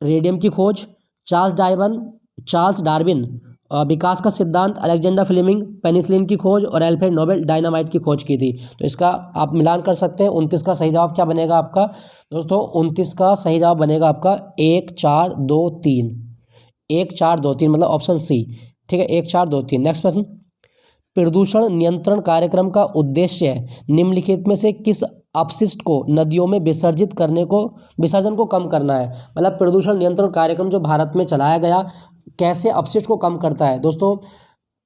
S1: रेडियम की खोज, चार्ल्स डार्विन विकास का सिद्धांत, अलेक्जेंडर फ्लेमिंग पेनिसिलिन की खोज और अल्फ्रेड नोबेल डायनामाइट की खोज की थी। तो इसका आप मिलान कर सकते हैं। 29 का सही जवाब क्या बनेगा आपका दोस्तों, 29 का सही जवाब बनेगा आपका 1 4 2 3, 1 4 2 3 मतलब ऑप्शन सी, ठीक है, 1 4 2 3। नेक्स्ट प्रश्न, प्रदूषण नियंत्रण कार्यक्रम का उद्देश्य निम्नलिखित में से किस अपशिष्ट को नदियों में विसर्जन को कम करना है। मतलब प्रदूषण नियंत्रण कार्यक्रम जो भारत में चलाया गया कैसे अपशिष्ट को कम करता है। दोस्तों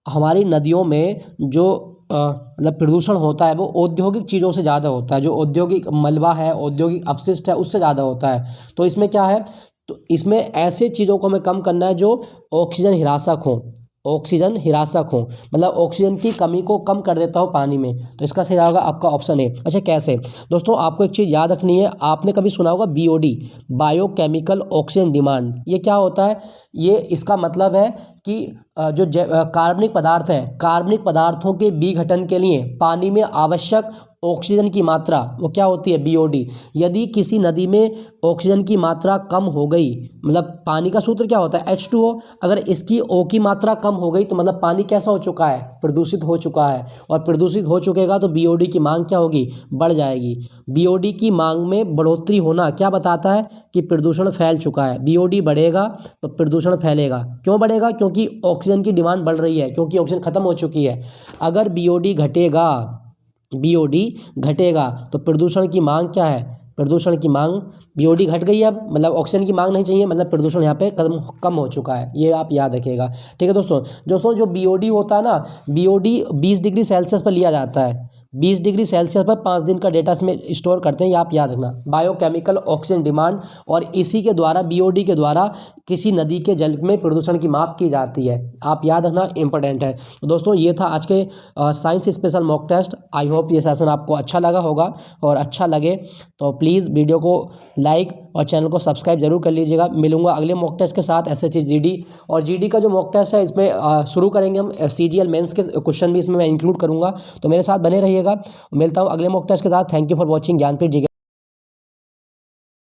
S1: हमारी नदियों में जो मतलब प्रदूषण होता है वो औद्योगिक चीज़ों से ज़्यादा होता है, जो औद्योगिक मलबा है, औद्योगिक अपशिष्ट है, उससे ज़्यादा होता है। तो इसमें क्या है, तो इसमें ऐसे चीज़ों को हमें कम करना है जो ऑक्सीजन हिरासक हो, ऑक्सीजन हिरासक हो, मतलब ऑक्सीजन की कमी को कम कर देता हो पानी में। तो इसका सही होगा आपका ऑप्शन ए। अच्छा कैसे, दोस्तों आपको एक चीज़ याद रखनी है, आपने कभी सुना होगा BOD, बायोकेमिकल ऑक्सीजन डिमांड, ये क्या होता है, ये इसका मतलब है कि जो कार्बनिक पदार्थ हैं, कार्बनिक पदार्थों के विघटन के लिए पानी में आवश्यक ऑक्सीजन की मात्रा वो क्या होती है, बीओडी। यदि किसी नदी में ऑक्सीजन की मात्रा कम हो गई, मतलब पानी का सूत्र क्या होता है, H2O, अगर इसकी O की मात्रा कम हो गई तो मतलब पानी कैसा हो चुका है, प्रदूषित हो चुका है। और प्रदूषित हो चुकेगा तो बीओडी की मांग क्या होगी, बढ़ जाएगी। बीओडी की मांग में बढ़ोतरी होना क्या बताता है कि प्रदूषण फैल चुका है। बीओडी बढ़ेगा तो प्रदूषण फैलेगा। क्यों बढ़ेगा, क्योंकि ऑक्सीजन की डिमांड बढ़ रही है, क्योंकि ऑक्सीजन खत्म हो चुकी है। अगर बीओडी घटेगा तो प्रदूषण की मांग क्या है, प्रदूषण की मांग, बीओडी घट गई है अब, मतलब ऑक्सीजन की मांग नहीं चाहिए, मतलब प्रदूषण यहाँ पे कम हो चुका है। ये आप याद रखिएगा, ठीक है दोस्तों। जो बीओडी होता है ना, बीओडी 20 डिग्री सेल्सियस पर लिया जाता है। 20 डिग्री सेल्सियस पर 5 दिन का डेटा इसमें स्टोर करते हैं, ये आप याद रखना। बायोकेमिकल ऑक्सीजन डिमांड, और इसी के द्वारा, बीओडी के द्वारा किसी नदी के जल में प्रदूषण की माप की जाती है। आप याद रखना, इंपॉर्टेंट है। तो दोस्तों ये था आज के science special mock test. I hope ये सेशन आपको अच्छा लगा होगा, और अच्छा लगे तो प्लीज़ वीडियो को लाइक और चैनल को सब्सक्राइब जरूर कर लीजिएगा। मिलूंगा अगले मॉक टेस्ट के साथ, एसएससी जीडी। और जीडी का जो मॉक टेस्ट है इसमें शुरू करेंगे हम, सीजीएल मेंस के क्वेश्चन भी इसमें मैं इंक्लूड करूंगा, तो मेरे साथ बने रहिएगा। मिलता हूँ अगले मॉक टेस्ट के साथ। Thank you for watching Gyanpeeth ji.